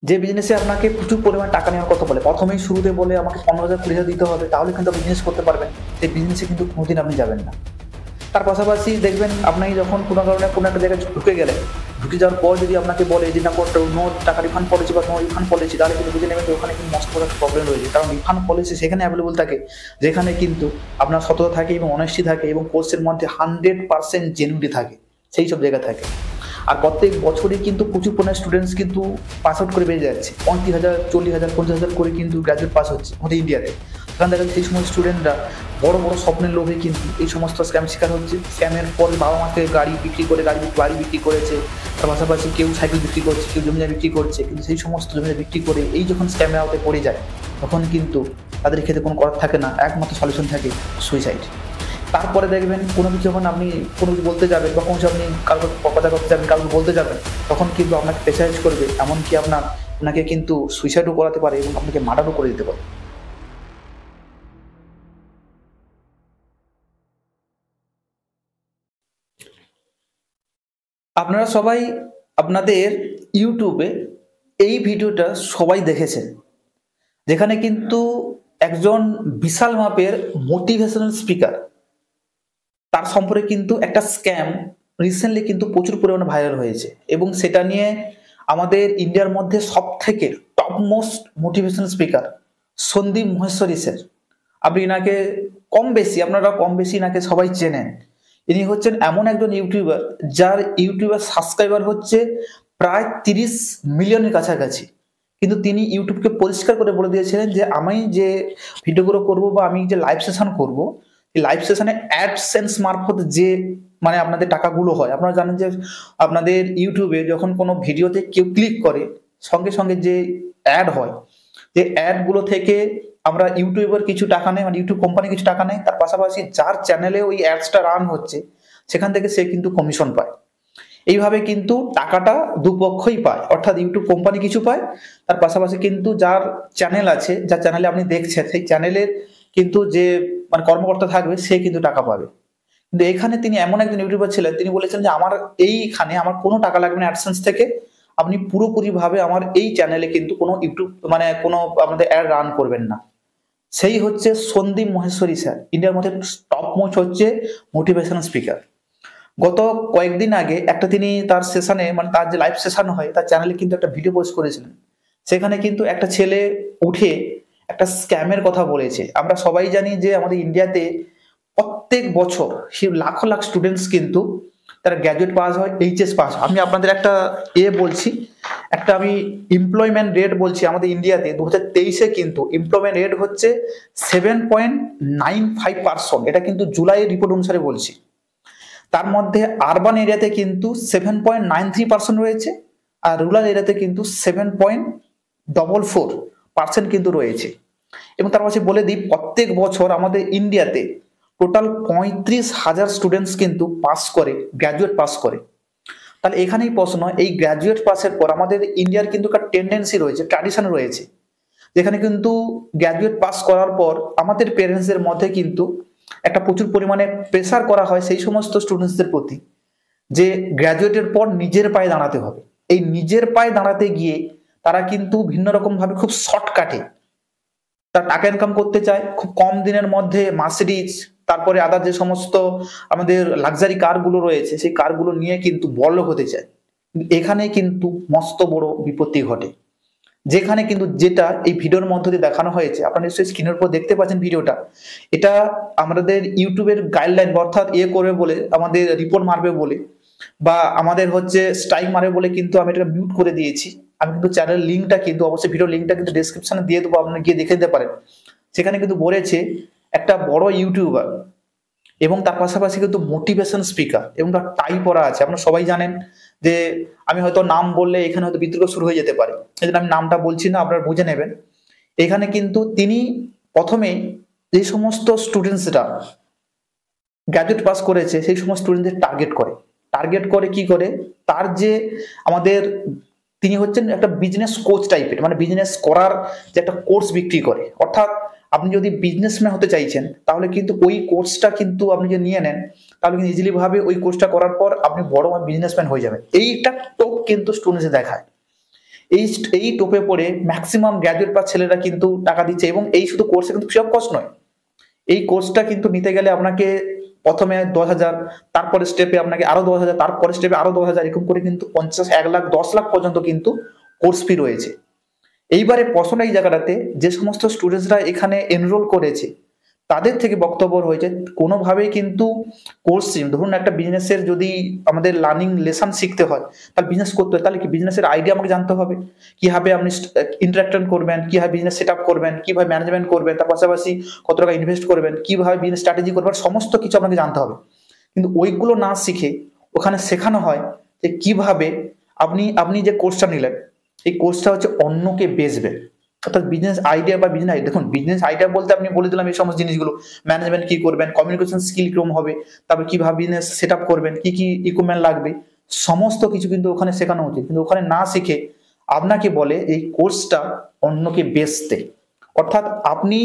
যে বিজনেসে আপনাকে প্রচুর পরিমাণ টাকা নেওয়ার কথা বলে, প্রথমেই শুরুতে বলে আমাকে 15,000 20,000 দিতে হবে, তাহলে কিন্তু আপনি বিজনেস করতে পারবেন। সেই বিজনেসে কিন্তু কোনোদিন আপনি যাবেন না। তার পাশাপাশি দেখবেন আপনি যখন কোনো কারণে কোনো একটা জায়গায় ঢুকে গেলেন, ঢুকে যাওয়ার পর যদি আপনাকে বলে যে না নো টাকা রিফান্ড পলিসি বা নো রিফান্ড পলিসি, তাহলে কিন্তু বুঝে নেবেন যে ওখানে কিন্তু মস্ত বড় একটা প্রবলেম রয়েছে। কারণ রিফান্ড পলিসি সেখানে অ্যাভেলেবল থাকে যেখানে কিন্তু আপনার সততা থাকে এবং অনেস্টি থাকে এবং কোর্সের মধ্যে 100% জেনুইনিটি থাকে, সেই সব জায়গা থাকে। আর প্রত্যেক বছরই কিন্তু প্রচুর পরিমাণে স্টুডেন্টস কিন্তু পাস আউট করে বেরিয়ে যাচ্ছে, 35,000 40,000 50,000 করে কিন্তু গ্র্যাজুয়েট পাস হচ্ছে আমাদের ইন্ডিয়াতে। সেখানে দেখা যাচ্ছে সেই সমস্ত স্টুডেন্টরা বড় বড় স্বপ্নের লোভে কিন্তু এই সমস্ত স্ক্যাম শিকার হচ্ছে। স্ক্যামের পরে বাবা মাকে গাড়ি বিক্রি করে বাড়ি বিক্রি করেছে, তার পাশাপাশি কেউ সাইকেল বিক্রি করছে, কেউ জমি বিক্রি করছে। কিন্তু সেই সমস্ত জমি বিক্রি করে এই যখন স্ক্যামের আওতায় পড়ে যায়, তখন কিন্তু তাদের ক্ষেত্রে কোনো করার থাকে না, একমাত্র সলিউশন থাকে সুইসাইড। তারপরে দেখবেন কোনো কিছু যখন আপনি কোনো কিছু বলতে যাবেন বা কোনো কিছু আপনি কারোর কথা করতে যাবেন, কারোর বলতে যাবেন, তখন কিন্তু আপনাকে প্রেসারাইজ করবে, এমনকি আপনাকে কিন্তু সুইসাইডও করাতে পারে এবং আপনাকে মার্ডারও করে দিতে পারে। আপনারা সবাই আপনাদের ইউটিউবে এই ভিডিওটা সবাই দেখেছেন, যেখানে কিন্তু একজন বিশাল মাপের মোটিভেশনাল স্পিকার, তার সম্পর্কে কিন্তু একটা স্ক্যাম রিসেন্টলি কিন্তু প্রচুর পরিমাণে ভাইরাল হয়েছে এবং সেটা নিয়ে আমাদের ইন্ডিয়ার মধ্যে সব থেকে top most motivational speaker Sandeep Maheshwari sir, আপনি এনাকে আপনারা কম বেশি এনাকে সবাই চেনেন। ইনি হচ্ছেন এমন একজন ইউটিউবার যার ইউটিউবার সাবস্ক্রাইবার হচ্ছে প্রায় 30 মিলিয়নের কাছাকাছি। কিন্তু তিনি ইউটিউবকে পরিষ্কার করে বলে দিয়েছিলেন যে আমি যে ভিডিওগুলো করব বা আমি যে লাইভ সেশন করব, এই লাইভ সেশনে অ্যাডসেন্স মারফত যে আপনাদের টাকাগুলো হয়, আপনারা জানেন যে আপনাদের ইউটিউবে যখন কোনো ভিডিওতে কেউ ক্লিক করে সঙ্গে সঙ্গে যে অ্যাড হয়, যে অ্যাডগুলো থেকে আমরা ইউটিউবের কিছু টাকা নেই, ইউটিউব কোম্পানি কিছু টাকা নেই, তার পাশাপাশি যার চ্যানেলে ওই অ্যাডসটা রান হচ্ছে সেখান থেকে সে কিন্তু কমিশন পায়। এইভাবে কিন্তু টাকাটা দুপক্ষই পায়, অর্থাৎ ইউটিউব কোম্পানি কিছু পায়, তার পাশাপাশি কিন্তু যার চ্যানেল আছে, যার চ্যানেলে আপনি দেখছেন সেই চ্যানেলের কিন্তু যে কর্মকর্তা থাকবে সে কিন্তু টাকা পাবে। কিন্তু এখানে তিনি এমন একজন ইউটিউবার ছিলেন, তিনি বলেছেন যে আমার এইখানে আমার কোনো টাকা লাগবে না অ্যাডসেন্স থেকে, আপনি পুরোপুরি ভাবে আমার এই চ্যানেলে কিন্তু কোনো ইউটিউব কোনো আমাদের অ্যাড রান করবেন না। সেই হচ্ছে সন্দীপ মহেশ্বরী স্যার, ইন্ডিয়ার মধ্যে টপ মোস্ট হচ্ছে মোটিভেশনাল স্পিকার। গত কয়েকদিন আগে একটা তিনি তার সেশনে তার যে লাইভ সেশন হয় তার চ্যানেলে কিন্তু একটা ভিডিও পোস্ট করেছিলেন। সেখানে কিন্তু একটা ছেলে উঠে একটা স্ক্যামের কথা বলেছে। আমরা সবাই জানি যে আমাদের ইন্ডিয়াতে প্রত্যেক বছর লাখ লাখ স্টুডেন্টস কিন্তু তারা গ্র্যাজুয়েট পাস হয়, এইচএস পাস হয়। আমি আপনাদের একটা বলছি, আমি এমপ্লয়মেন্ট রেট বলছি আমাদের ইন্ডিয়াতে 2023-এ কিন্তু এমপ্লয়মেন্ট রেট হচ্ছে 7.95%। এটা কিন্তু জুলাইয়ের রিপোর্ট অনুসারে বলছি। তার মধ্যে আরবান এরিয়াতে কিন্তু 7.93% রয়েছে, আর রুরাল এরিয়াতে কিন্তু 7.44% কিন্তু রয়েছে। এবং তার পাশে বলে দিই, প্রত্যেক বছর আমাদের ইন্ডিয়াতে টোটাল 35,000 স্টুডেন্টস কিন্তু পাস করে, গ্র্যাজুয়েট পাস করে। তাহলে এখানেই প্রশ্ন, এই গ্র্যাজুয়েট পাসের পর আমাদের ইন্ডিয়ার কিন্তু একটা টেন্ডেন্সি রয়েছে, ট্র্যাডিশন রয়েছে, যেখানে কিন্তু গ্র্যাজুয়েট পাস করার পর আমাদের পেরেন্টসদের মধ্যে কিন্তু একটা প্রচুর পরিমাণে প্রেসার করা হয় সেই সমস্ত স্টুডেন্টসদের প্রতি যে গ্র্যাজুয়েটের পর নিজের পায়ে দাঁড়াতে হবে। এই নিজের পায়ে দাঁড়াতে গিয়ে তারা কিন্তু ভিন্ন রকম ভাবে খুব শর্টকাটে তারা টাকা ইনকাম করতে চায়, খুব কম দিনের মধ্যে মার্সিডিজ, তারপরে আদার যে সমস্ত আমাদের লাক্সারি কারগুলো রয়েছে সেই কারগুলো নিয়ে কিন্তু বড়লোক হতে চায়। এখানে কিন্তু মস্ত বড় বিপত্তি ঘটে, যেখানে কিন্তু যেটা এই ভিডিওর মধ্য দিয়ে দেখানো হয়েছে, আপনারা নিশ্চয়ই স্ক্রিনের উপর দেখতে পাচ্ছেন ভিডিওটা। এটা আমাদের ইউটিউবের গাইডলাইন অর্থাৎ করবে বলে, আমাদের রিপোর্ট মারবে বলে বা আমাদের হচ্ছে স্ট্রাইক মারবে বলে কিন্তু আমি এটা মিউট করে দিয়েছি। আমি কিন্তু চ্যানেল লিঙ্কটা কিন্তু অবশ্যই ভিডিও লিঙ্কটা কিন্তু ডেসক্রিপশনে দিয়ে দেবো, আপনারা গিয়ে দেখে নিতে পারেন। সেখানে কিন্তু বলেছে একটা বড় ইউটিউবার এবং তার পাশাপাশি কিন্তু মোটিভেশন স্পিকার এবং তার টাই পড়া আছে। আপনারা সবাই জানেন যে আমি হয়তো নাম বললে এখানে হয়তো বিতর্ক শুরু হয়ে যেতে পারে, এই জন্য আমি নামটা বলছি না, আপনারা বুঝে নেবেন। এখানে কিন্তু তিনি প্রথমে যে সমস্ত স্টুডেন্টসরা গ্র্যাজুয়েট পাস করেছে সেই সমস্ত স্টুডেন্টদের টার্গেট করে কি করে, তার যে আমাদের তিনি হচ্ছেন একটা বিজনেস কোচ টাইপের, বিজনেস করার যে একটা কোর্স বিক্রি করে। অর্থাৎ আপনি যদি বিজনেসম্যান হতে চাইছেন তাহলে কিন্তু ওই কোর্সটা কিন্তু আপনি যদি নিয়ে নেন তাহলে কিন্তু ইজিলি ভাবে ওই কোর্সটা করার পর আপনি বড় বিজনেসম্যান হয়ে যাবেন। এইটা টোপ কিন্তু স্টুডেন্টস দেখায় এই এই টোপে পড়ে ম্যাক্সিমাম গ্র্যাজুয়েট পাস ছেলেরা কিন্তু টাকা দিচ্ছে, এবং এই শুধু কোর্সে কিন্তু ফ্রি অফ কস্ট নয়। এই কোর্সটা কিন্তু নিতে গেলে আপনাকে প্রথমে 10,000, তারপরে স্টেপে আপনাকে আরো 10,000, তারপরে স্টেপে আরো 10,000, এরকম করে কিন্তু 50, 1 লাখ, 10 লাখ পর্যন্ত কিন্তু কোর্স ফি রয়েছে। এইবারে প্রশ্ন এই জায়গাটাতে, যে সমস্ত স্টুডেন্টসরা এখানে এনরোল করেছে তাদের থেকে বক্তব্য হয়েছে কোনোভাবেই কিন্তু কোর্স, ধরুন একটা বিজনেসের যদি আমাদের লার্নিং লেসন শিখতে হয়, তাহলে বিজনেস করতে হয়, তাহলে কি বিজনেসের আইডিয়া আমাকে জানতে হবে, কিভাবে আপনি ইন্টারাকশন করবেন, কিভাবে বিজনেস সেট আপ করবেন, কিভাবে ম্যানেজমেন্ট করবেন, তার পাশাপাশি কত টাকা ইনভেস্ট করবেন, কিভাবে বিজনেস স্ট্র্যাটেজি করবেন, সমস্ত কিছু আপনাকে জানতে হবে। কিন্তু ওইগুলো না শিখে ওখানে শেখানো হয় যে কিভাবে আপনি যে কোর্সটা নিলেন, এই কোর্সটা হচ্ছে অন্যকে বেচবেন। অর্থাৎ বিজনেস আইডিয়া বা বিজনেস আইডিয়া, দেখুন বিজনেস আইডিয়া বলতে আপনি বলে দিলাম এই সমস্ত জিনিসগুলো, ম্যানেজমেন্ট কি করবেন, কমিউনিকেশন স্কিল কিরকম হবে, তারপর কিভাবে বিজনেস সেট আপ করবেন, কি কি ইকুইপমেন্ট লাগবে, সমস্ত কিছু কিন্তু ওখানে শেখানো উচিত। কিন্তু ওখানে না শিখে আপনাকে বলে এই কোর্সটা অন্যকে বেচতে। অর্থাৎ আপনি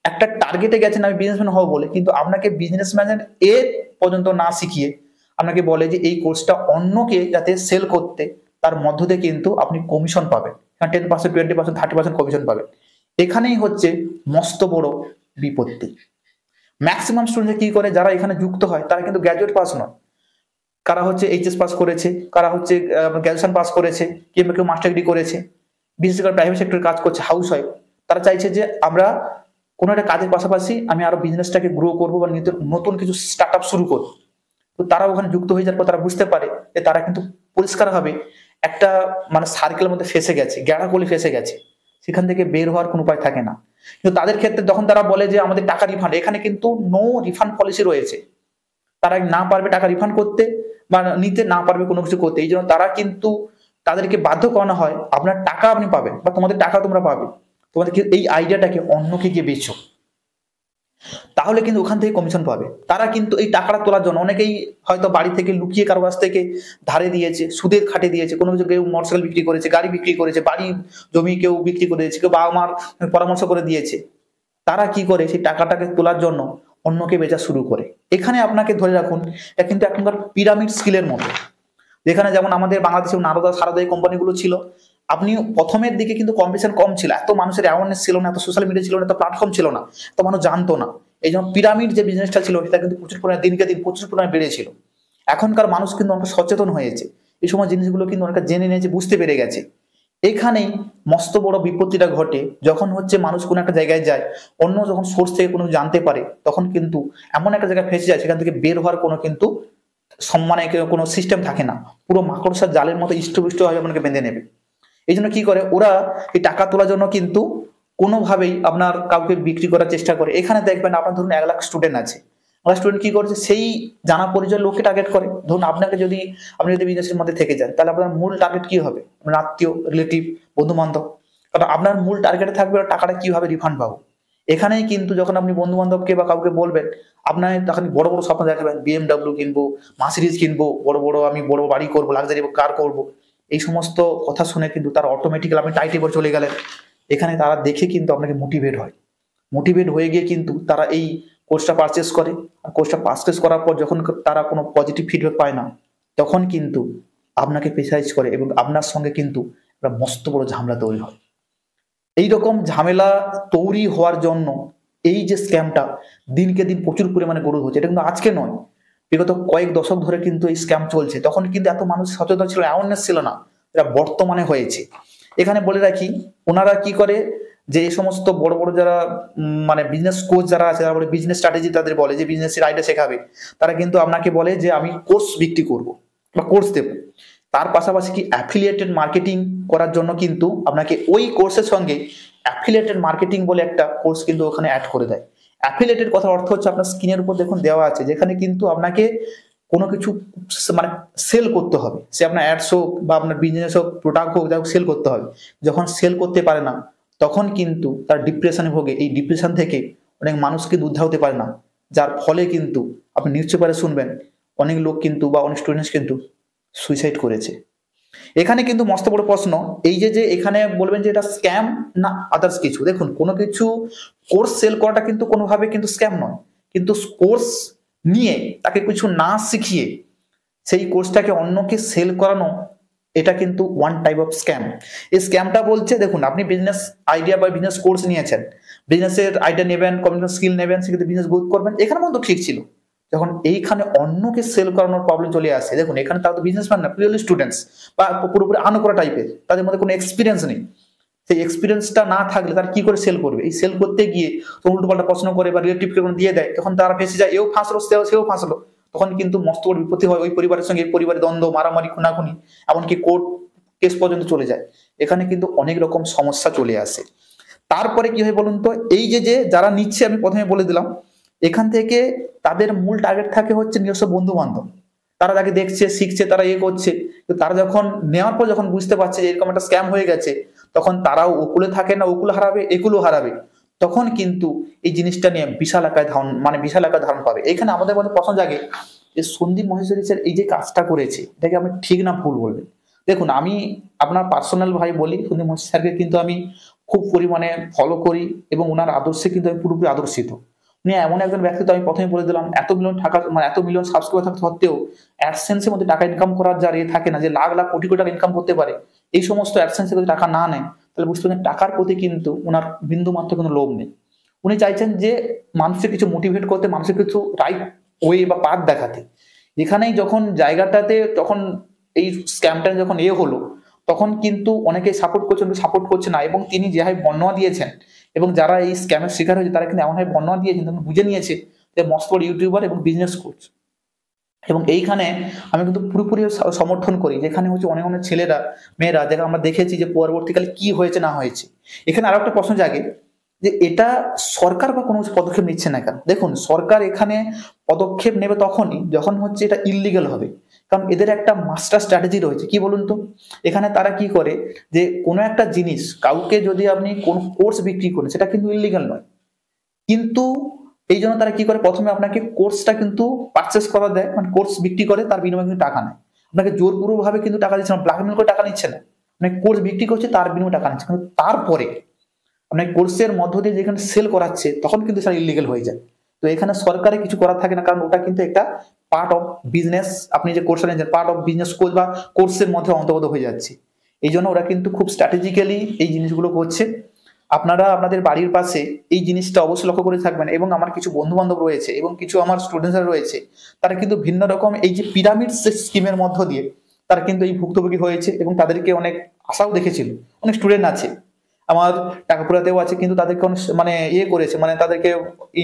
একটা টার্গেটে গেছেন আমি বিজনেসম্যান হব বলে, কিন্তু আপনাকে বিজনেসম্যানের এর পর্যন্ত না শিখিয়ে আপনাকে বলে যে এই কোর্সটা অন্যকে যাতে সেল করতে, তার মধ্য দিয়ে কিন্তু আপনি কমিশন পাবেন, 10%, 20%, 30% কমিশন পাবেন। এখানেই হচ্ছে মস্ত বড় বিপত্তি। ম্যাক্সিমাম স্টুডেন্ট কি করে, যারা এখানে যুক্ত হয় তারা কিন্তু গ্র্যাজুয়েট পাস নয়, কারা হচ্ছে এইচএস পাস করেছে, কারা হচ্ছে গ্র্যাজুয়েশন পাস করেছে, কিংবা কেউ মাস্টার ডিগ্রি করেছে, বিশেষ করে প্রাইভেট সেক্টরে কাজ করছে, হাউস ওয়াইফ। তারা চাইছে যে আমরা কোনো একটা কাজের পাশাপাশি আমি আরো বিজনেসটাকে গ্রো করবো বা নতুন কিছু স্টার্ট আপ শুরু করবো। তো তারা ওখানে যুক্ত হয়ে যাওয়ার পর তারা বুঝতে পারে যে তারা কিন্তু পরিষ্কারভাবে একটা মানে সার্কেলের মধ্যে ফেসে গেছে, গ্যাড়াকলি ফেসে গেছে, সেখান থেকে বের হওয়ার কোনো উপায় থাকে না। কিন্তু তাদের ক্ষেত্রে যখন তারা বলে যে আমাদের টাকা রিফান্ড, এখানে কিন্তু নো রিফান্ড পলিসি রয়েছে। তারা না পারবে টাকা রিফান্ড করতে বা নিতে, না পারবে কোনো কিছু করতে, এই জন্য তারা কিন্তু তাদেরকে বাধ্য করানো হয় আপনার টাকা আপনি পাবেন বা তোমাদের টাকা তোমরা পাবে, তোমাদেরকে এই আইডিয়াটাকে অন্যকে গিয়ে বেচো, তাহলে কিন্তু ওখান থেকে কমিশন পাবে। তারা কিন্তু এই টাকাটা তোলার জন্য অনেকেই হয়তো বাড়ি থেকে লুকিয়ে কারো কাছ থেকে ধারে দিয়েছে, সুদের খাটে দিয়েছে, কোনো কিছু কেউ মোটরসাইকেল বিক্রি করেছে, গাড়ি বিক্রি করেছে, বাড়ি জমি কেউ বিক্রি করে দিয়েছে, কেউ বাবা মার পরামর্শ করে দিয়েছে। তারা কি করে, সেই টাকাটাকে তোলার জন্য অন্যকে বেচা শুরু করে। এখানে আপনাকে ধরে রাখুন, এটা কিন্তু এখনকার পিরামিড স্কিলের মতো, যেখানে যেমন আমাদের বাংলাদেশে নারদা সারদা এই কোম্পানিগুলো ছিল, আপনি প্রথমের দিকে কিন্তু কম্পিটিশন কম ছিল, এত মানুষের অ্যাওয়ারনেস ছিল না, এত সোশ্যাল মিডিয়া ছিল না, এত প্ল্যাটফর্ম ছিল না, এত মানুষ জানতো না। এই জন্য পিরামিড যে বিজনেসটা ছিল সেটা কিন্তু প্রচুর পরিমাণে দিনকে দিন প্রচুর পরিমাণে বেড়েছিল। এখনকার মানুষ কিন্তু অনেক সচেতন হয়েছে, এই সময় জিনিসগুলো কিন্তু অনেকটা জেনে নিয়েছে, বুঝতে পেরে গেছে। এখানেই মস্ত বড় বিপত্তিটা ঘটে, যখন হচ্ছে মানুষ কোনো একটা জায়গায় যায়, অন্য যখন সোর্স থেকে কোনো জানতে পারে, তখন কিন্তু এমন একটা জায়গায় ফেসে যায়, সেখান থেকে বের হওয়ার কোনো কিন্তু সম্মানে কোনো সিস্টেম থাকে না, পুরো মাকড়সার জালের মতো ইষ্টবিষ্ট ভাবে আপনাকে বেঁধে নেবে। এই জন্য কি করে ওরা, এই টাকা তোলার জন্য কিন্তু কোনোভাবেই আপনার কাউকে বিক্রি করার চেষ্টা করে। এখানে দেখবেন আপনার ধরুন 1 লাখ স্টুডেন্ট আছে, 1 লাখ স্টুডেন্ট কি করছে, সেই জানা পরিচয় লোককে টার্গেট করে। ধরুন আপনাকে আপনি যদি বিজনেসের মধ্যে থেকে যান, তাহলে আপনার মূল টার্গেট কি হবে, আপনার আত্মীয়, রিলেটিভ, বন্ধু বান্ধব। কারণ আপনার মূল টার্গেটে থাকবে টাকাটা কিভাবে রিফান্ড পাবো। এখানেই কিন্তু যখন আপনি বন্ধু বান্ধবকে বা কাউকে বলবেন, আপনার তখন বড় বড় স্বপ্ন দেখাবেন, BMW কিনবো, মার্সিডিজ কিনবো, আমি বড় বাড়ি করবো, লাক্সারি কার করবো, এই সমস্ত কথা শুনে কিন্তু তারা অটোমেটিক্যালি আপনি টাইটে করে চলে গেলেন। এখানে তারা দেখে কিন্তু আপনাকে মোটিভেট হয়, মোটিভেট হয়ে গিয়ে কিন্তু তারা এই কোর্সটা পারচেস করে। আর কোর্সটা পারচেস করার পর যখন তারা কোনো পজিটিভ ফিডব্যাক পায় না, তখন কিন্তু আপনাকে প্রেসারাইজ করে এবং আপনার সঙ্গে কিন্তু একটা মস্ত বড় ঝামেলা তৈরি হয়। এইরকম ঝামেলা তৈরি হওয়ার জন্য এই যে স্ক্যামটা দিনকে দিন প্রচুর পরিমাণে গড়ে হচ্ছে, এটা কিন্তু আজকে নয়, বিগত কয়েক দশক ধরে কিন্তু এই স্ক্যাম চলছে। তখন কিন্তু এত মানুষ সচেতন ছিল, অ্যাওয়ারনেস ছিল না, এটা বর্তমানে হয়েছে। এখানে বলে রাখি, ওনারা কি করে, যে এই সমস্ত বড় বড় যারা মানে বিজনেস কোচ যারা আছে, তারা বলে বিজনেস স্ট্র্যাটেজি, তাদের বলে যে বিজনেসের আইডিয়া শেখাবে, তারা কিন্তু আপনাকে বলে যে আমি কোর্স বিক্রি করব বা কোর্স দেবো। তার পাশাপাশি কি অ্যাফিলিয়েটেড মার্কেটিং করার জন্য কিন্তু আপনাকে ওই কোর্সের সঙ্গে অ্যাফিলিয়েটেড মার্কেটিং বলে একটা কোর্স কিন্তু ওখানে অ্যাড করে দেয়। অ্যাফিলিয়েটেড কথার অর্থ হচ্ছে, আপনার স্ক্রিনের উপর দেখুন দেওয়া আছে, যেখানে কিন্তু আপনাকে কোনো কিছু মানে সেল করতে হবে, সে আপনার অ্যাডস হোক বা আপনার বিজনেস হোক, প্রোডাক্ট হোক, যাই হোক, সেল করতে হবে। যখন সেল করতে পারে না, তখন কিন্তু তার ডিপ্রেশনে ভোগে। এই ডিপ্রেশন থেকে অনেক মানুষ কিন্তু উদ্ধার হতে পারে না, যার ফলে কিন্তু আপনি নিউজ পেপারে শুনবেন অনেক লোক কিন্তু বা অনেক স্টুডেন্টস কিন্তু সুইসাইড করেছে। এখানে কিন্তু মস্ত বড় প্রশ্ন, এই যে এখানে বলবেন যে এটা স্ক্যাম না আদার্স কিছু। দেখুন, কোনো কিছু কোর্স সেল করাটা কিন্তু কোনোভাবে কিন্তু স্ক্যাম নয়, কিন্তু কোর্স নিয়ে তাকে কিছু না শিখিয়ে সেই কোর্সটাকে অন্যকে সেল করানো, এটা কিন্তু ওয়ান টাইপ অফ স্ক্যাম। এই স্ক্যামটা বলছে, দেখুন আপনি বিজনেস আইডিয়া বা বিজনেস কোর্স নিয়েছেন, বিজনেসের আইডিয়া নেবেন, কমিউনিকেশন স্কিল নেবেন, সেক্ষেত্রে বিজনেস গ্রোথ করবেন, এখানে পর্যন্ত ঠিক ছিল। যখন এইখানে অন্যকে সেল করানোর প্রবলেম চলে আসে, দেখুন এখানে তারা তো বিজনেসম্যান না, পিওরলি স্টুডেন্টস বা পুরোপুরি আনকরা টাইপের, তাদের মধ্যে কোনো এক্সপিরিয়েন্স নেই। সেই এক্সপিরিয়েন্সটা না থাকলে তারা কি করে সেল করবে? এই সেল করতে গিয়ে উল্টো পাল্টা প্রশ্ন করে বা রিলেটিভকে দিয়ে দেয়, তখন তারা ফেসে যায়, এও ফাঁসলো সেও ফাঁসলো। তখন কিন্তু মস্ত বড় বিপত্তি হয়, ওই পরিবারের সঙ্গে এই পরিবারের দ্বন্দ্ব, মারামারি, খুনাখুনি, এমনকি কোর্ট কেস পর্যন্ত চলে যায়। এখানে কিন্তু অনেক রকম সমস্যা চলে আসে। তারপরে কি হয় বলুন তো, এই যে যারা নিচ্ছে, আমি প্রথমে বলে দিলাম, এখান থেকে তাদের মূল টার্গেট থাকে হচ্ছে নিজস্ব বন্ধু বান্ধব। তারা তাকে দেখছে, শিখছে, তারা করছে। তো তারা যখন নেওয়ার পর যখন বুঝতে পারছে যে এরকম একটা স্ক্যাম হয়ে গেছে, তখন তারাও ওকুলে থাকে না, ওকুল হারাবে, একুলও হারাবে। তখন কিন্তু এই জিনিসটা নিয়ে বিশাল আকার ধারণ পাবে। এখানে আমাদের মধ্যে প্রশ্ন জাগে যে সন্দীপ মহেশ্বরী স্যার এই যে কাজটা করেছে, এটাকে আমি ঠিক না ভুল বলবেন? দেখুন, আমি আপনার পার্সোনাল ভাই বলি, সন্দীপ মহেশ্বরী স্যারকে কিন্তু আমি খুব পরিমাণে ফলো করি এবং ওনার আদর্শে কিন্তু আমি পুরোপুরি আদর্শিত। উনি এমন একজন ব্যক্তি, তো আমি প্রথমে বলে দিলাম, এত মিলিয়ন টাকা, মানে এত মিলিয়ন সাবস্ক্রাইবার থাকা সত্ত্বেও অ্যাডসেন্সের মধ্যে টাকা ইনকাম করার যার থাকে না, যে লাখ লাখ কোটি কোটি টাকা ইনকাম করতে পারে, এই সমস্ত অ্যাডসেন্সে যদি টাকা না নেয়, তাহলে বুঝতে পারছেন টাকার প্রতি কিন্তু ওনার বিন্দু মাত্র কোনো লোভ নেই। উনি চাইছেন যে মানুষের কিছু মোটিভেট করতে, মানুষের কিছু রাইট ওয়ে বা পাথ দেখাতে। এখানেই যখন জায়গাটাতে তখন এই স্ক্যামটা যখন হলো, তখন কিন্তু অনেকে সাপোর্ট করছেন, সাপোর্ট করছে না, এবং তিনি যেভাবে বর্ণনা দিয়েছেন, এবং যারা এই স্ক্যামের শিকার হয়েছে তারা কিন্তু এমনভাবে বর্ণনা দিয়েছেন, তখন বুঝে নিয়েছে যে মস্ত বড় ইউটিউবার এবং বিজনেস কোচ। এবং এইখানে আমি কিন্তু পুরোপুরি সমর্থন করি, যেখানে হচ্ছে অনেক অনেক ছেলেরা, মেয়েরা, যেটা আমরা দেখেছি যে পরবর্তীকালে কি হয়েছে না হয়েছে। এখানে আরো একটা প্রশ্ন জাগে যে এটা সরকার বা কোনো পদক্ষেপ নিচ্ছে না কেন? দেখুন, সরকার এখানে পদক্ষেপ নেবে তখনই যখন হচ্ছে এটা ইললিগাল হবে। কারণ এদের একটা মাস্টার স্ট্র্যাটেজি রয়েছে, কি বলুন তো? এখানে তারা কি করে, যে কোনো একটা জিনিস কাউকে যদি আপনি কোন কোর্স বিক্রি করেন, সেটা কিন্তু ইললিগাল নয়, কিন্তু এই জন্য তারা কি করে, প্রথমে আপনাকে কোর্সটা কিন্তু পারচেস করা দেয়, মানে কোর্স বিক্রি করে, তার বিনিময়ে কিন্তু টাকা নেয়। আপনাকে জোরপূর্বক ভাবে কিন্তু টাকা দিচ্ছে না, ব্ল্যাকমেল করে টাকা নিচ্ছে না, মানে কোর্স বিক্রি করছে, তার বিনিময়ে টাকা নিচ্ছে। কিন্তু তারপরে আপনার কোর্সের মধ্য দিয়ে যেখানে সেল করাচ্ছে, তখন কিন্তু সেটা ইলিগেল হয়ে যায়। তো এখানে সরকারের কিছু করার থাকে না, কারণ ওটা কিন্তু একটা পার্ট অফ বিজনেস। আপনি যে কোর্সটা নিয়েছেন, পার্ট অফ বিজনেস কোর্স বা কোর্সের মধ্যে অন্তর্গত হয়ে যাচ্ছে। এই জন্য ওরা কিন্তু খুব স্ট্র্যাটেজিক্যালি এই জিনিসগুলো করছে। আপনারা আপনাদের বাড়ির পাশে এই জিনিসটা অবশ্যই লক্ষ্য করে থাকবেন। এবং আমার কিছু বন্ধু বান্ধব রয়েছে এবং কিছু আমার স্টুডেন্টসরা রয়েছে, তারা কিন্তু ভিন্ন রকম এই যে পিরামিড স্কিমের মধ্য দিয়ে তারা কিন্তু এই ভুক্তভোগী হয়েছে, এবং তাদেরকে অনেক আশাও দেখেছিল। অনেক স্টুডেন্ট আছে আমার টাকাপুরাতেও আছে, কিন্তু তাদেরকে অনেক মানে করেছে, মানে তাদেরকে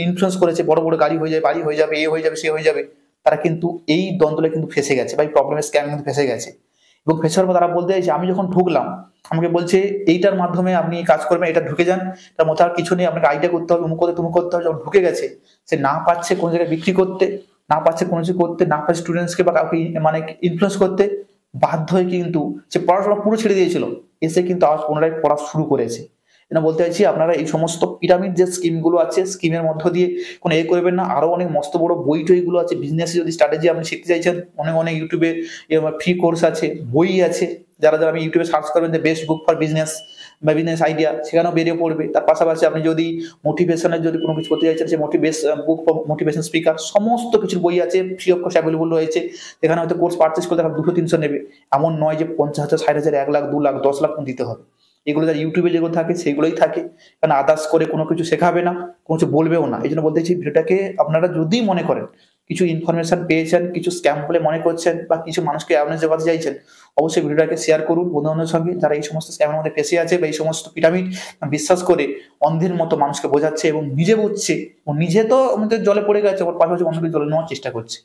ইনফ্লুয়েন্স করেছে, বড় বড় গাড়ি হয়ে যায়, বাড়ি হয়ে যাবে, হয়ে যাবে, সে হয়ে যাবে। তারা কিন্তু এই দ্বন্দ্বে কিন্তু ফেসে গেছে, বা এই প্রবলেমের স্ক্যাম কিন্তু ফেসে গেছে। এবং ফেসার পর তারা বলতে চাইছে, আমি যখন ঢুকলাম, আমাকে বলছে এইটার মাধ্যমে আপনি কাজ করবেন, এটা ঢুকে যান, তার মধ্যে আর কিছু নেই, আপনাকে আইডিয়া করতে হবে, অমুক করতে তুমি করতে হবে। যখন ঢুকে গেছে, সে না পাচ্ছে কোনো জায়গায় বিক্রি করতে, না পাচ্ছে কোনো কিছু করতে, না পাচ্ছে স্টুডেন্টসকে বা কাউকে মানে ইনফ্লুয়েন্স করতে, বাধ্য হয়ে কিন্তু সে পড়াশোনা পুরো ছেড়ে দিয়েছিল, এসে কিন্তু আবার পুনরায় পড়া শুরু করেছে। এটা বলতে চাইছি, আপনারা এই সমস্ত পিরামিড যে স্কিমগুলো আছে, স্কিমের মধ্য দিয়ে কোনো করবেন না। আরো অনেক মস্ত বড় বই টইগুলো আছে, বিজনেস যদি স্ট্র্যাটেজি আপনি শিখতে চাইছেন, অনেক অনেক ইউটিউবে ফ্রি কোর্স আছে, বই আছে। যারা যারা আপনি ইউটিউবে সার্চ করবেন যে বেস্ট বুক ফর বিজনেস বা বিজনেস আইডিয়া, সেখানেও বেরিয়ে পড়বে। তার পাশাপাশি আপনি যদি মোটিভেশনের যদি কোনো কিছু করতে চাইছেন, সে বুক ফর মোটিভেশন স্পিকার, সমস্ত কিছুর বই আছে, ফ্রি অফ কস্ট অ্যাভেলেবল রয়েছে। এখানে হয়তো কোর্স পারচেস করতে 200-300 নেবে, এমন নয় যে 50,000, 60,000, 1 লাখ, 2 লাখ, 10 লাখ দিতে হবে। এগুলো যারা ইউটিউবে যেগুলো থাকে সেগুলোই থাকে, কারণ আদার্স করে কোনো কিছু শেখাবে না, কোনো কিছু বলবেও না। এই জন্য বলতে চাইছি, ভিডিওটাকে আপনারা যদি মনে করেন কিছু ইনফরমেশন পেয়েছেন, কিছু স্ক্যাম বলে মনে করছেন, বা কিছু মানুষকে অ্যাওয়ারনেস দেওয়াতে চাইছেন, অবশ্যই ভিডিওটাকে শেয়ার করুন বন্ধু বান্ধবের সঙ্গে, যারা এই সমস্ত স্ক্যামের মধ্যে ফেসে আছে, বা এই সমস্ত পিরামিড বিশ্বাস করে অন্ধের মতো মানুষকে বোঝাচ্ছে এবং নিজে বুঝছে, ও নিজে তো আমাদের জলে পড়ে গেছে, ওর পাশাপাশি অন্যকে জলে নেওয়ার চেষ্টা করছে।